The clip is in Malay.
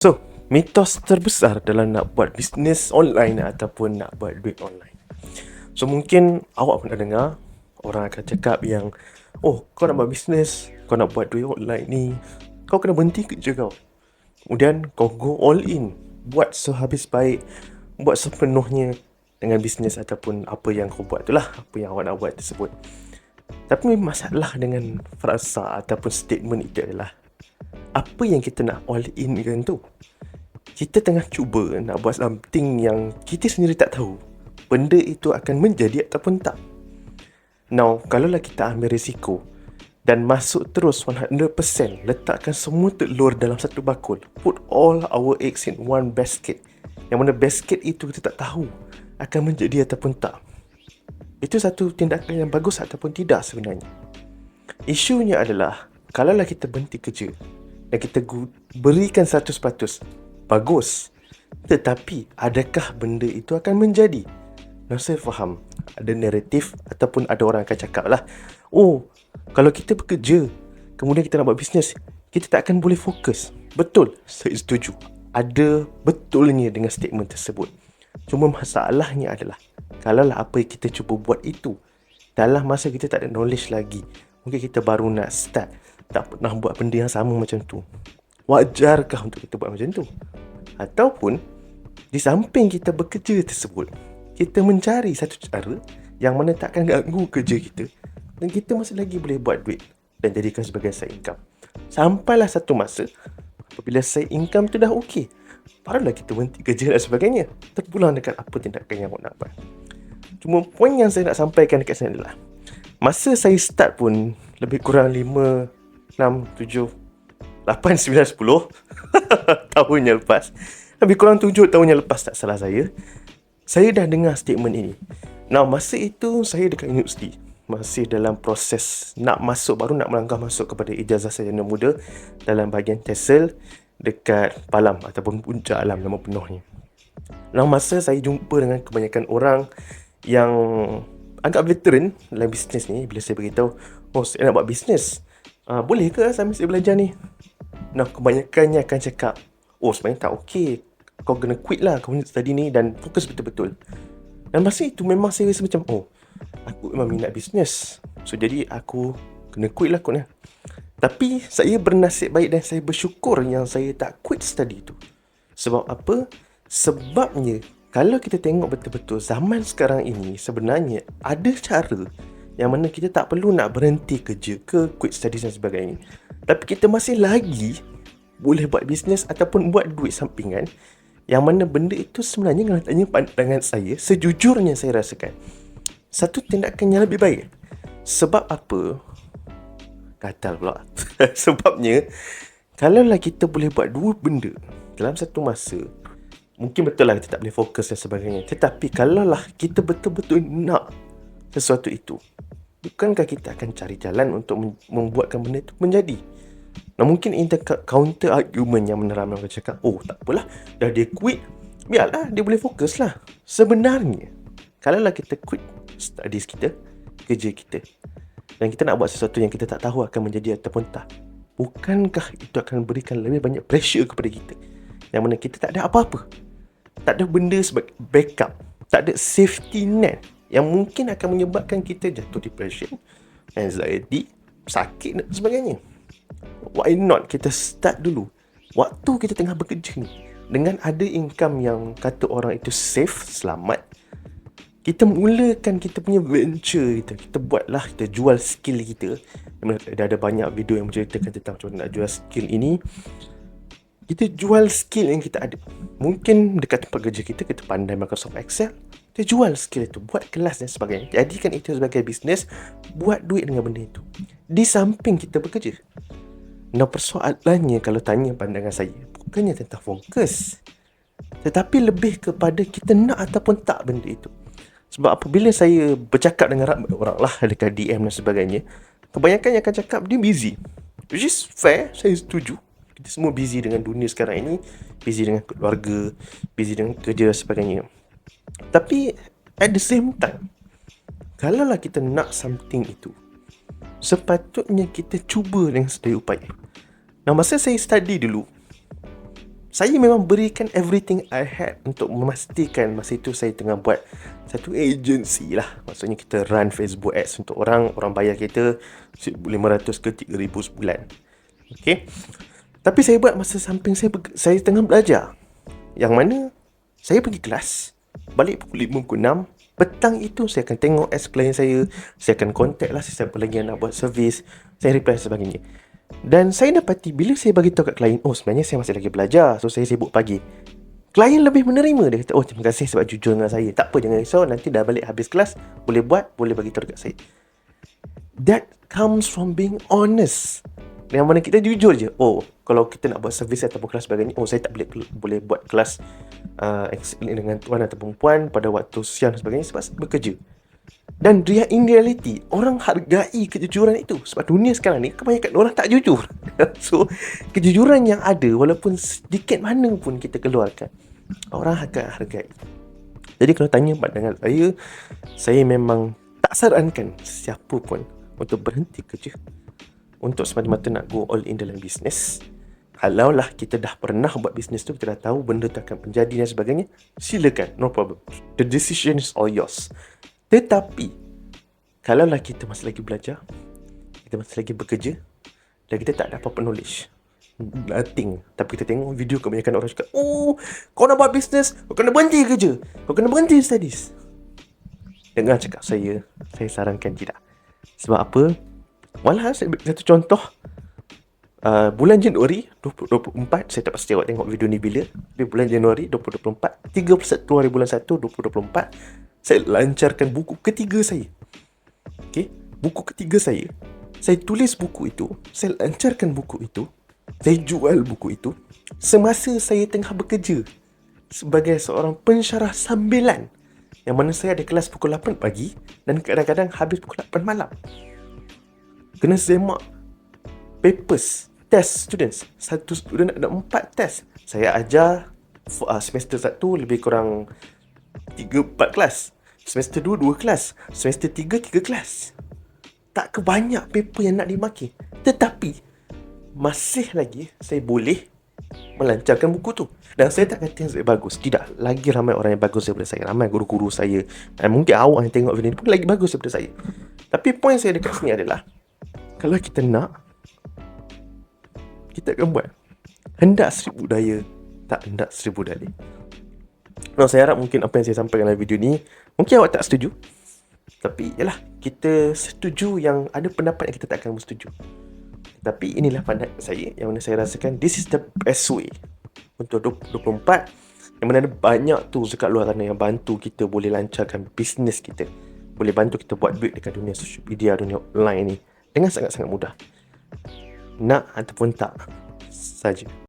So, mitos terbesar dalam nak buat bisnes online ataupun nak buat duit online. So, mungkin awak pernah dengar orang akan cakap yang, oh, kau nak buat bisnes, kau nak buat duit online ni, kau kena berhenti kerja kau. Kemudian kau go all in, buat sehabis baik, buat sepenuhnya dengan bisnes ataupun apa yang kau buat tu lah, apa yang awak nak buat tersebut. Tapi masalah dengan frasa ataupun statement itu adalah, apa yang kita nak all in kan tu? Kita tengah cuba nak buat something yang kita sendiri tak tahu benda itu akan menjadi ataupun tak. Now, kalaulah kita ambil risiko dan masuk terus 100%, letakkan semua telur dalam satu bakul, put all our eggs in one basket, yang mana basket itu kita tak tahu akan menjadi ataupun tak, itu satu tindakan yang bagus ataupun tidak sebenarnya. Isunya adalah, kalaulah kita berhenti kerja dan kita berikan 100%, bagus. Tetapi adakah benda itu akan menjadi? Nah, saya faham ada naratif ataupun ada orang akan cakap lah, oh, kalau kita bekerja kemudian kita nak buat bisnes, kita tak akan boleh fokus. Betul, saya setuju. Ada betulnya dengan statement tersebut. Cuma masalahnya adalah, kalaulah apa yang kita cuba buat itu dalam masa kita tak ada knowledge lagi, mungkin kita baru nak start, tak pernah buat benda yang sama macam tu, wajarkah untuk kita buat macam tu? Ataupun di samping kita bekerja tersebut, kita mencari satu cara yang mana takkan ganggu kerja kita dan kita masih lagi boleh buat duit dan jadikan sebagai side income. Sampailah satu masa, apabila side income tu dah okey, barulah kita berhenti kerja dan sebagainya, terpulang dekat apa tindakan yang awak nak buat. Cuma poin yang saya nak sampaikan dekat sini adalah, masa saya start pun lebih kurang 5, 6, 7, 8, 9, 10 tahun yang lepas, lebih kurang 7 tahun yang lepas tak salah saya dah dengar statement ini. Nah, masa itu saya dekat universiti, masih dalam proses baru nak melangkah masuk kepada ijazah sarjana muda dalam bahagian TESOL dekat Palam ataupun Puncak Alam nama penuhnya. Nah, masa saya jumpa dengan kebanyakan orang yang agak veteran dalam bisnes ni, bila saya beritahu, oh, saya nak buat bisnes, boleh ke sambil saya belajar ni? Nah, kebanyakannya akan cakap, oh, sebenarnya tak okey, kau kena quit lah kau study ni dan fokus betul-betul. Dan masa itu memang saya rasa macam, oh, aku memang minat bisnes, so jadi aku kena quit lah kot. Tapi saya bernasib baik dan saya bersyukur yang saya tak quit study tu. Sebab apa? Sebabnya, kalau kita tengok betul-betul zaman sekarang ini, sebenarnya ada cara yang mana kita tak perlu nak berhenti kerja ke quit study dan sebagainya, tapi kita masih lagi boleh buat bisnes ataupun buat duit sampingan, yang mana benda itu sebenarnya, kalau tanya pandangan saya, sejujurnya saya rasakan satu tindakan yang lebih baik. Sebab apa? Gatal pula. Sebabnya, kalaulah kita boleh buat dua benda dalam satu masa, mungkin betul lah kita tak boleh fokus dan sebagainya, tetapi kalaulah kita betul-betul nak sesuatu itu, bukankah kita akan cari jalan untuk membuatkan benda itu menjadi? Nah, mungkin counter argument yang meneram yang cakap, oh, tak apalah, dah dia quit, biarlah dia boleh fokus lah. Sebenarnya, kalaulah kita quit studies kita, kerja kita, dan kita nak buat sesuatu yang kita tak tahu akan menjadi ataupun tak, bukankah itu akan berikan lebih banyak pressure kepada kita, yang mana kita tak ada apa-apa, tak ada benda sebagai backup, tak ada safety net, yang mungkin akan menyebabkan kita jatuh depression, anxiety, sakit dan sebagainya. Why not kita start dulu waktu kita tengah bekerja ni, dengan ada income yang kata orang itu safe, selamat. Kita mulakan kita punya venture kita buatlah, kita jual skill kita. Ada banyak video yang menceritakan tentang macam mana nak jual skill ini. Kita jual skill yang kita ada. Mungkin dekat tempat kerja kita pandai Microsoft Excel, kita jual skill itu, buat kelas dan sebagainya, jadikan itu sebagai bisnes, buat duit dengan benda itu di samping kita bekerja. Nah, persoalannya kalau tanya pandangan saya, bukannya tentang fokus, tetapi lebih kepada kita nak ataupun tak benda itu. Sebab apabila saya bercakap dengan ramai orang lah dekat DM dan sebagainya, kebanyakan yang akan cakap dia busy, which is fair, saya setuju. Kita semua busy dengan dunia sekarang ini, busy dengan keluarga, busy dengan kerja dan sebagainya. Tapi at the same time, kalaulah kita nak something itu, sepatutnya kita cuba dengan sedaya upaya. Nah, masa saya study dulu, saya memang berikan everything I had untuk memastikan masa itu saya tengah buat satu agency lah. Maksudnya kita run Facebook ads untuk orang bayar kita 1,500 ke 3,000 sebulan. Okay. Tapi saya buat masa samping saya tengah belajar. Yang mana saya pergi kelas, balik pukul 5, pukul 6. Petang itu saya akan tengok ads klien saya akan contact lah siapa lagi yang nak buat servis, saya reply sebagainya. Dan saya dapati bila saya bagi tahu kat klien, oh sebenarnya saya masih lagi belajar, so saya sibuk pagi. Klien lebih menerima, dia kata, oh terima kasih sebab jujur dengan saya. Tak apa, jangan risau, nanti dah balik habis kelas, boleh buat, boleh bagi tahu dekat saya. That comes from being honest. Yang mana kita jujur je. Oh, kalau kita nak buat servis ataupun kelas sebagainya, oh saya tak boleh buat kelas dengan tuan ataupun puan pada waktu siang dan sebagainya sebab saya bekerja. Dan in reality, orang hargai kejujuran itu. Sebab dunia sekarang ni, kebanyakan orang tak jujur. So, kejujuran yang ada, walaupun sedikit mana pun kita keluarkan, orang akan hargai. Jadi kalau tanya pandangan saya memang tak sarankan siapa pun untuk berhenti kerja, untuk semata-mata nak go all in dalam bisnes. Kalaulah kita dah pernah buat bisnes tu, kita dah tahu benda tu akan menjadi dan sebagainya, silakan, no problem. The decision is all yours. Tetapi kalaulah kita masih lagi belajar, kita masih lagi bekerja, dan kita tak ada apa-apa knowledge, nothing, tapi kita tengok video kebanyakan orang cakap, oh kau nak buat bisnes, kau kena berhenti kerja, kau kena berhenti studies. Dengar cakap saya sarankan tidak. Sebab apa? Malah saya beri satu contoh. Bulan Januari 2024, saya tak pasti awak tengok video ni bila, tapi bulan Januari 2024, 31 hari bulan 1 2024, saya lancarkan buku ketiga saya. Okay? Buku ketiga saya tulis buku itu, saya lancarkan buku itu, saya jual buku itu semasa saya tengah bekerja sebagai seorang pensyarah sambilan, yang mana saya ada kelas pukul 8 pagi dan kadang-kadang habis pukul 8 malam. Kena semak papers, test students. Satu student ada 4 test. Saya ajar semester 1 lebih kurang 3-4 kelas. Semester 2 kelas. Semester 3 kelas. Tak kebanyak paper yang nak dimaki. Tetapi masih lagi saya boleh melancarkan buku tu. Dan saya tak kata yang saya bagus. Tidak. Lagi ramai orang yang bagus daripada saya. Ramai guru-guru saya. Dan mungkin awak yang tengok video ni pun lagi bagus daripada saya. Tapi poin saya dekat sini adalah, kalau kita nak, kita akan buat. Hendak 1000 daya, tak hendak 1000 dalih. Saya harap mungkin apa yang saya sampaikan dalam video ni, mungkin awak tak setuju, tapi yalah, kita setuju yang ada pendapat yang kita tak akan bersetuju. Tapi inilah pandangan saya, yang mana saya rasakan this is the best way untuk 2024, yang mana ada banyak tools dekat luar sana yang bantu kita boleh lancarkan bisnes kita, boleh bantu kita buat duit dekat dunia social media, dunia online ni dengan sangat-sangat mudah. Nak ataupun tak saja.